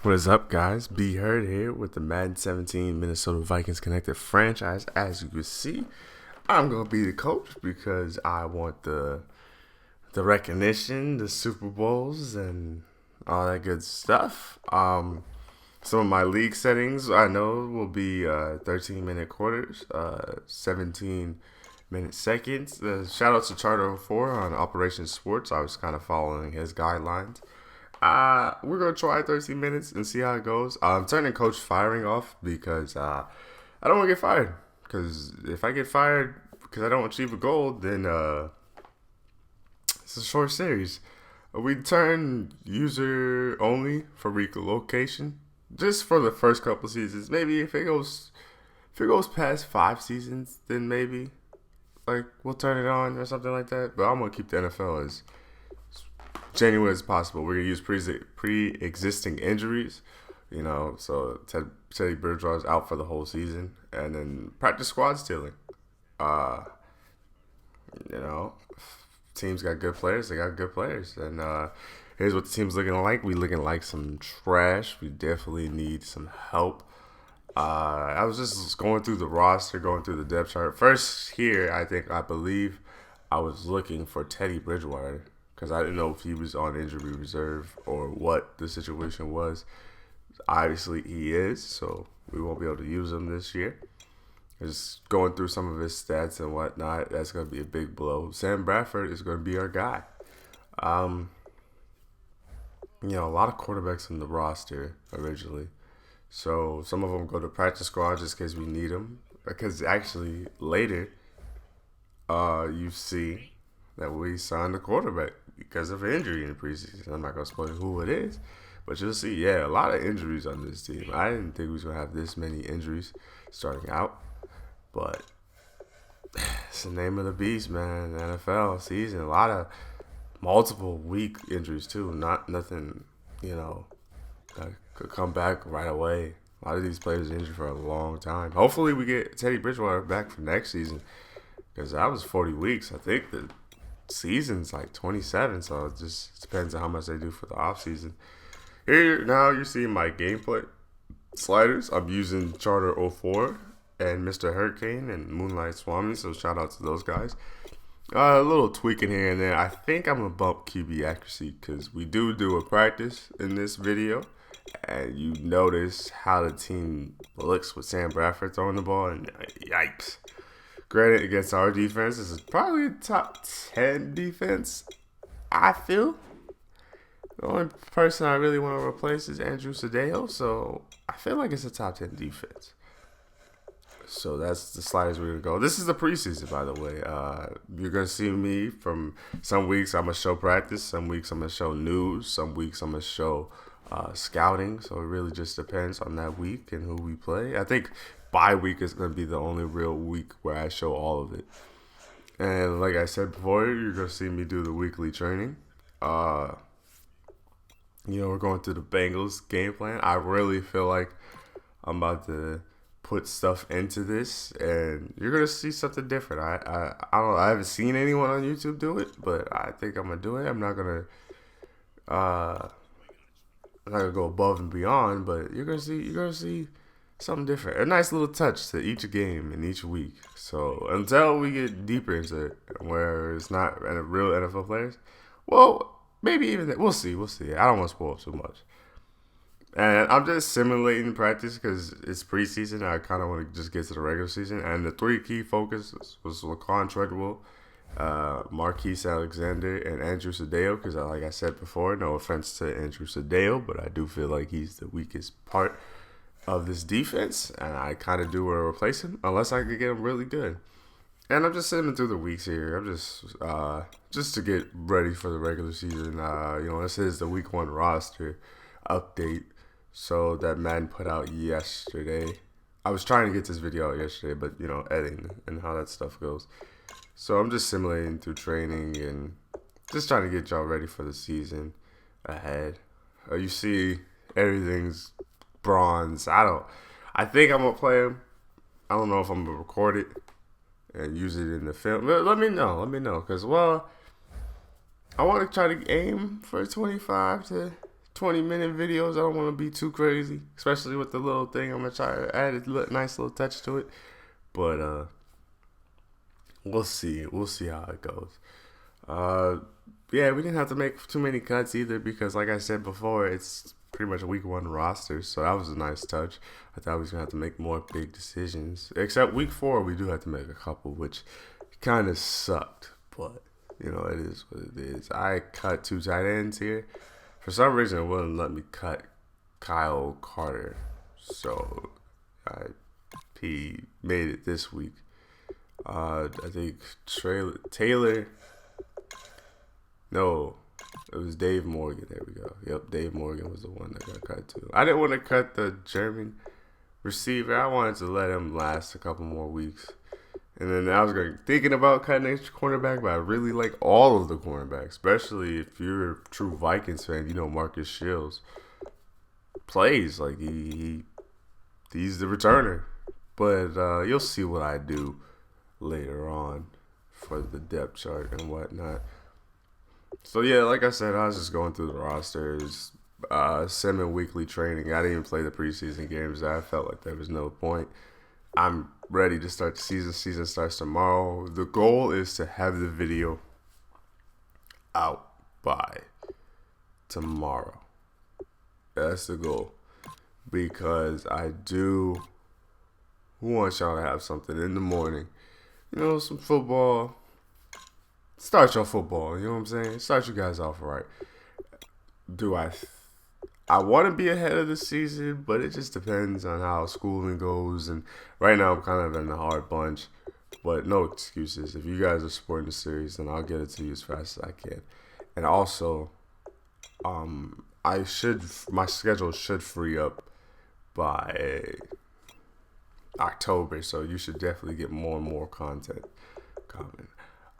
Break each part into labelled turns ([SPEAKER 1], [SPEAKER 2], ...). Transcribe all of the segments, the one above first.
[SPEAKER 1] What is up, guys? Bheard here with the Madden 17 Minnesota Vikings Connected franchise. As you can see, I'm gonna be the coach because I want the recognition, the Super Bowls, and all that good stuff. Some of my league settings I know will be 13-minute quarters, 17-minute seconds. Shout out to Charter 4 on Operation Sports. I was kind of following his guidelines. We're gonna try 13 minutes and see how it goes. I'm turning Coach Firing off because I don't want to get fired. Because if I get fired because I don't achieve a goal, then it's a short series. We turn user only for relocation, just for the first couple seasons. Maybe if it goes past 5 seasons, then maybe like we'll turn it on or something like that. But I'm gonna keep the NFL as genuine as possible. We're gonna use pre-existing injuries, so Teddy Bridgewater's out for the whole season, and then practice squad stealing. Uh, Teams got good players. They got good players, and here's what the team's looking like. We looking like some trash. We definitely need some help. I was just going through the roster, going through the depth chart. First here, I believe I was looking for Teddy Bridgewater, because I didn't know if he was on injury reserve or what the situation was. Obviously, he is, so we won't be able to use him this year. Just going through some of his stats and whatnot, that's going to be a big blow. Sam Bradford is going to be our guy. A lot of quarterbacks in the roster originally. So some of them go to practice squad just because we need them. Because actually, later, you see that we signed a quarterback because of injury in the preseason. I'm not going to spoil who it is, but you'll see, a lot of injuries on this team. I didn't think we was going to have this many injuries starting out, but it's the name of the beast, man. The NFL season, a lot of multiple week injuries too, nothing, that could come back right away. A lot of these players are injured for a long time. Hopefully we get Teddy Bridgewater back for next season, because that was 40 weeks. I think the season's like 27, so it just depends on how much they do for the off season. Here now you're seeing my gameplay sliders. I'm using Charter 04 and Mr. Hurricane and Moonlight Swami, so shout out to those guys. A little tweaking here and there. I think I'm gonna bump QB accuracy because we do a practice in this video, and you notice how the team looks with Sam Bradford throwing the ball, and yikes. Granted, against our defense, this is probably a top 10 defense, I feel. The only person I really want to replace is Andrew Sadeo, so I feel like it's a top 10 defense. So that's the sliders we're going to go. This is the preseason, by the way. You're going to see me from some weeks I'm going to show practice, some weeks I'm going to show news, some weeks I'm going to show scouting. So it really just depends on that week and who we play. I think bye week is going to be the only real week where I show all of it. And like I said before, you're going to see me do the weekly training. We're going through the Bengals game plan. I really feel like I'm about to put stuff into this, and you're going to see something different. I don't know. I haven't seen anyone on YouTube do it, but I think I'm going to do it. I'm not going to go above and beyond, but you're going to see something different. A nice little touch to each game and each week. So until we get deeper into it, where it's not real NFL players, well, maybe even that. We'll see. I don't want to spoil too much. And I'm just simulating practice because it's preseason. I kind of want to just get to the regular season. And the 3 key focuses was Laquan Treadwell, Marquise Alexander, and Andrew Sadeo. Because like I said before, no offense to Andrew Sadeo, but I do feel like he's the weakest part of this defense, and I kind of do want to replace him unless I could get him really good. And I'm just sitting through the weeks here. I'm just to get ready for the regular season. This is the week 1 roster update, so that Madden put out yesterday. I was trying to get this video out yesterday, but editing and how that stuff goes. So I'm just simulating through training and just trying to get y'all ready for the season ahead. You see, everything's bronze. I think I'm gonna play him. I don't know if I'm gonna record it and use it in the film. But let me know, because I want to try to aim for 25 to 20-minute videos. I don't want to be too crazy, especially with the little thing. I'm gonna try to add a nice little touch to it, but we'll see. We'll see how it goes. Yeah, we didn't have to make too many cuts either because, like I said before, it's pretty much a week 1 roster, so that was a nice touch. I thought we was gonna have to make more big decisions. Except week 4, we do have to make a couple, which kind of sucked, but you know it is what it is. I cut 2 tight ends here. For some reason, it wouldn't let me cut Kyle Carter, so he made it this week. I think Taylor. No, it was Dave Morgan. There we go. Yep, Dave Morgan was the one that got cut too. I didn't want to cut the German receiver. I wanted to let him last a couple more weeks. And then I was thinking about cutting extra cornerback, but I really like all of the cornerbacks, especially if you're a true Vikings fan. You know Marcus Shields plays like he's the returner. But you'll see what I do later on for the depth chart and whatnot. So yeah, like I said, I was just going through the rosters, semi-weekly training. I didn't even play the preseason games. I felt like there was no point. I'm ready to start the season. Season starts tomorrow. The goal is to have the video out by tomorrow. That's the goal. Because I do want y'all to have something in the morning. You know, some football. Start your football, you know what I'm saying? Start you guys off right. Do I want to be ahead of the season, but it just depends on how schooling goes. And right now I'm kind of in a hard bunch, but no excuses. If you guys are supporting the series, then I'll get it to you as fast as I can. And also, my schedule should free up by October, so you should definitely get more and more content coming.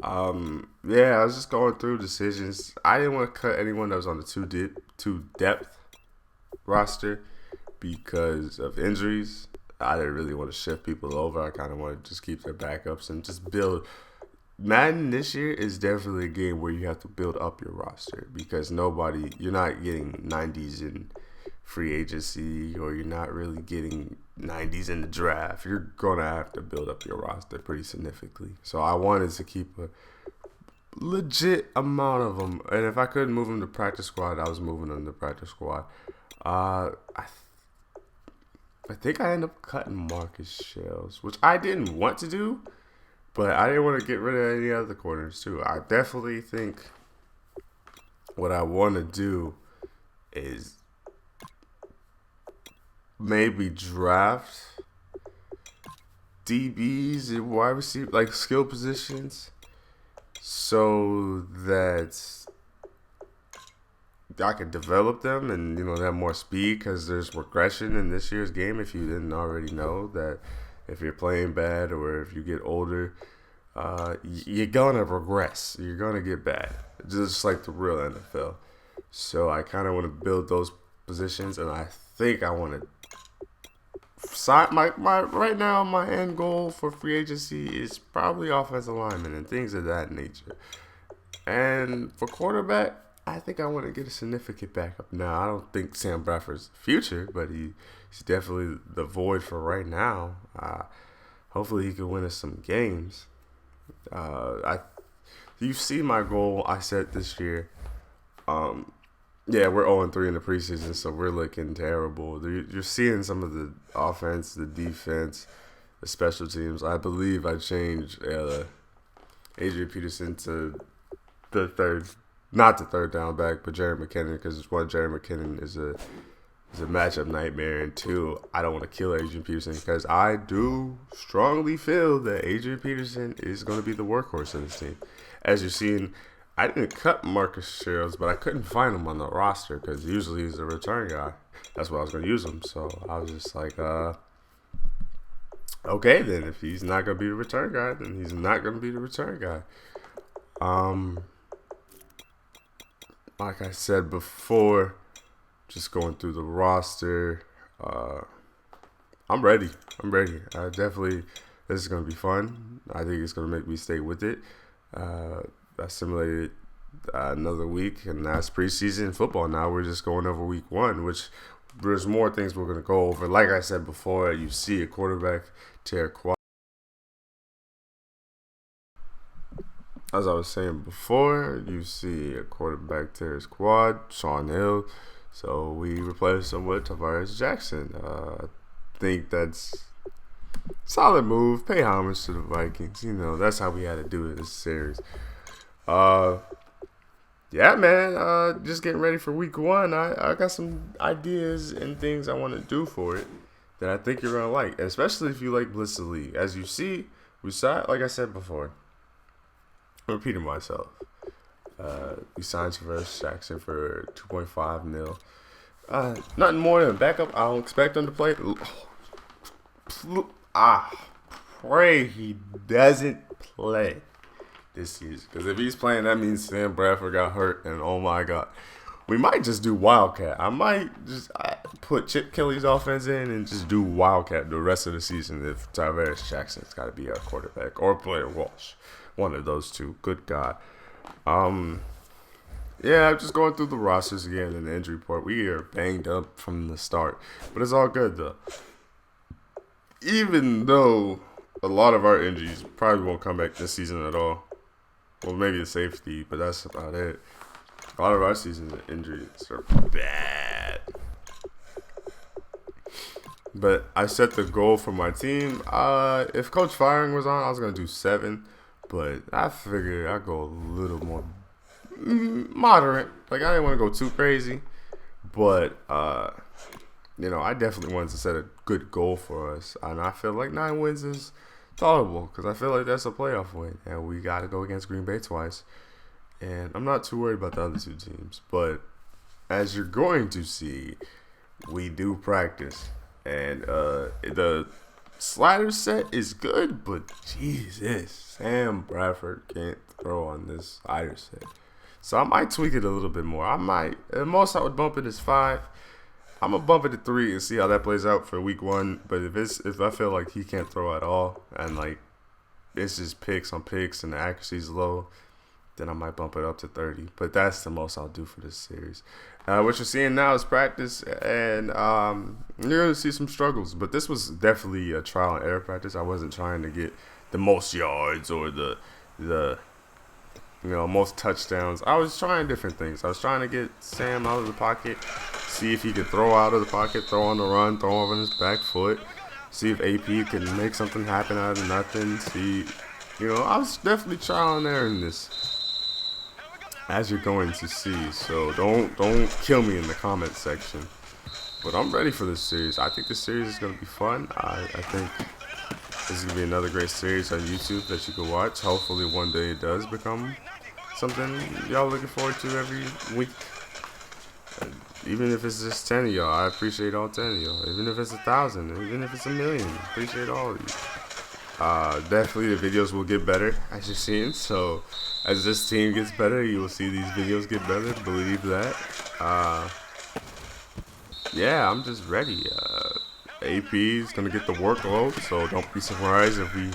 [SPEAKER 1] Yeah, I was just going through decisions. I didn't want to cut anyone that was on the two depth roster because of injuries. I didn't really want to shift people over. I kind of wanted to just keep their backups and just build. Madden this year is definitely a game where you have to build up your roster because you're not getting 90s in free agency or you're not really getting 90s in the draft. You're going to have to build up your roster pretty significantly. So I wanted to keep a legit amount of them. And if I couldn't move them to practice squad, I was moving them to practice squad. I think I ended up cutting Marcus Shields, which I didn't want to do, but I didn't want to get rid of any other corners too. I definitely think what I want to do is maybe draft DBs and wide receiver, like skill positions, so that I could develop them and, they have more speed because there's regression in this year's game. If you didn't already know that, if you're playing bad or if you get older, you're gonna regress. You're gonna get bad, just like the real NFL. So I kind of want to build those positions, and I think I want to sign my right now. My end goal for free agency is probably offensive lineman and things of that nature. And for quarterback, I think I want to get a significant backup. Now, I don't think Sam Bradford's the future, but he's definitely the void for right now. Hopefully, he can win us some games. You see my goal I set this year. Yeah, we're 0-3 in the preseason, so we're looking terrible. You're seeing some of the offense, the defense, the special teams. I believe I changed Adrian Peterson to the third, not the third down back, but Jerry McKinnon, because one, Jerry McKinnon is a matchup nightmare, and two, I don't want to kill Adrian Peterson because I do strongly feel that Adrian Peterson is going to be the workhorse of this team. As you're seeing, I didn't cut Marcus Shields, but I couldn't find him on the roster because usually he's a return guy. That's why I was going to use him. So I was just like, okay, then if he's not going to be the return guy, then he's not going to be the return guy. Like I said before, just going through the roster. I'm ready. This is going to be fun. I think it's going to make me stay with it. I simulated another week, and that's preseason football. Now we're just going over week 1, which there's more things we're going to go over. Like I said before, you see a quarterback tear quad. As I was saying before, you see a quarterback tear his quad, Sean Hill. So we replaced him with Tavares Jackson. I think that's a solid move. Pay homage to the Vikings. You know, that's how we had to do it this series. Yeah, man. Just getting ready for week 1. I got some ideas and things I want to do for it that I think you're going to like, especially if you like Blitz the League. As you see, we signed, like I said before, I'm repeating myself. We signed Tavares Jackson for $2.5 million. Nothing more than a backup. I don't expect him to play. I pray he doesn't play this season, because if he's playing, that means Sam Bradford got hurt, and oh my god, we might just do Wildcat. I might just put Chip Kelly's offense in and just do Wildcat the rest of the season if Tavares Jackson's got to be our quarterback, or Blair Walsh, one of those two. Good God. Yeah, I'm just going through the rosters again in the injury report. We are banged up from the start, but it's all good though. Even though a lot of our injuries probably won't come back this season at all. Well, maybe the safety, but that's about it. A lot of our season injuries are bad. But I set the goal for my team. If Coach Firing was on, I was going to do 7. But I figured I'd go a little more moderate. Like, I didn't want to go too crazy. But, you know, I definitely wanted to set a good goal for us. And I feel like 9 wins is tolerable, because I feel like that's a playoff win, and we got to go against Green Bay twice. And I'm not too worried about the other 2 teams, but as you're going to see, we do practice, and the slider set is good, but Jesus, Sam Bradford can't throw on this slider set, so I might tweak it a little bit more. I might, at most I would bump it as 5. I'm gonna bump it to 3 and see how that plays out for week 1. But if I feel like he can't throw at all, and like it's just picks on picks and the accuracy's low, then I might bump it up to 30. But that's the most I'll do for this series. What you're seeing now is practice, and you're gonna see some struggles. But this was definitely a trial and error practice. I wasn't trying to get the most yards or the most touchdowns. I was trying different things. I was trying to get Sam out of the pocket, see if he could throw out of the pocket, throw on the run, throw over his back foot, see if AP can make something happen out of nothing. I was definitely trial and error in this, as you're going to see. So don't kill me in the comment section. But I'm ready for this series. I think this series is going to be fun. I think this is going to be another great series on YouTube that you can watch. Hopefully one day it does become something y'all looking forward to every week. Even if it's just 10 of y'all, I appreciate all 10 of y'all. Even if it's 1,000, even if it's 1,000,000, appreciate all of you. Definitely the videos will get better, as you're seeing. So as this team gets better, you will see these videos get better. Believe that. Yeah, I'm just ready. AP is going to get the workload, so don't be surprised if we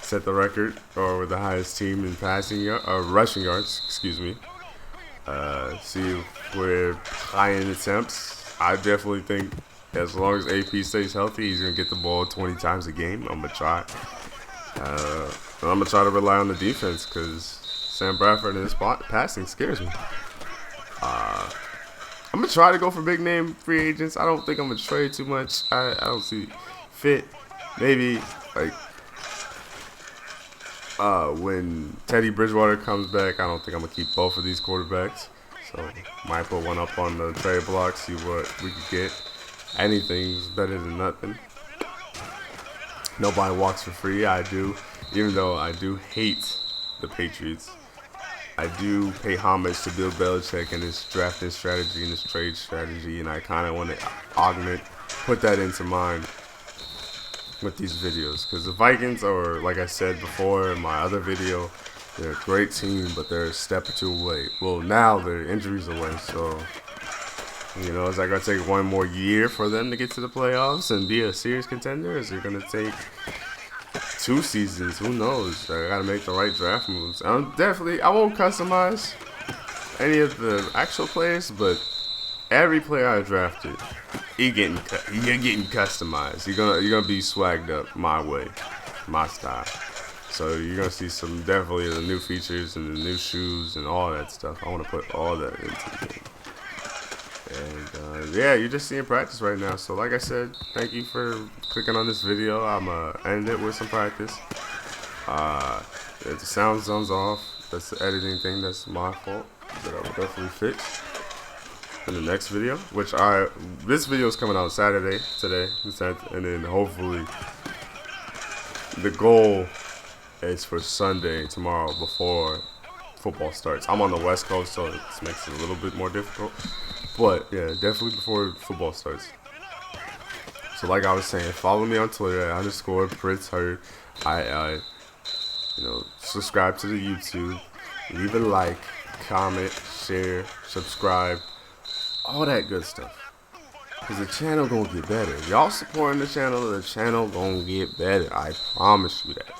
[SPEAKER 1] set the record, or we're the highest team in rushing yards, excuse me. See if we're high in attempts. I definitely think as long as AP stays healthy, he's going to get the ball 20 times a game. I'm going to try. I'm going to try to rely on the defense, because Sam Bradford in his passing scares me. I'm going to try to go for big name free agents. I don't think I'm going to trade too much. I don't see fit. Maybe like when Teddy Bridgewater comes back, I don't think I'm going to keep both of these quarterbacks. So might put one up on the trade block, see what we could get. Anything's better than nothing. Nobody walks for free. I do. Even though I do hate the Patriots, I do pay homage to Bill Belichick and his drafting strategy and his trade strategy, and I kind of want to put that into mind with these videos, because the Vikings are, like I said before in my other video, they're a great team, but they're a step or 2 away. Well, now they're injuries away, so is that going to take 1 more year for them to get to the playoffs and be a serious contender? Is it going to take 2 seasons? Who knows? I got to make the right draft moves. I won't customize. any of the actual players, but every player I drafted, you're getting customized. You're gonna be swagged up my way, my style. So you're gonna see some definitely the new features and the new shoes and all that stuff. I want to put all that into the game. And yeah, you're just seeing practice right now. So like I said, thank you for clicking on this video. I'm gonna end it with some practice. If the sound zones off, that's the editing thing. That's my fault. That I will definitely fix in the next video. This video is coming out Saturday today, and then hopefully the goal is for Sunday tomorrow before football starts. I'm on the West Coast, so it makes it a little bit more difficult. But yeah, definitely before football starts. So like I was saying, follow me on Twitter at _Preseason. Subscribe to the YouTube, leave a like, comment, share, subscribe, all that good stuff. Cause the channel gonna get better. Y'all supporting the channel gonna get better. I promise you that.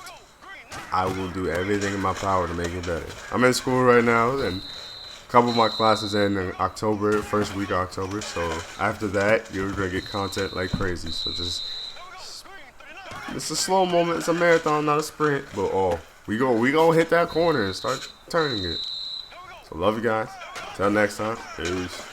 [SPEAKER 1] I will do everything in my power to make it better. I'm in school right now, and a couple of my classes end in October, first week of October. So after that, you're gonna get content like crazy. So it's a slow moment. It's a marathon, not a sprint. But we gonna hit that corner and start turning it. So love you guys. Till next time. Peace.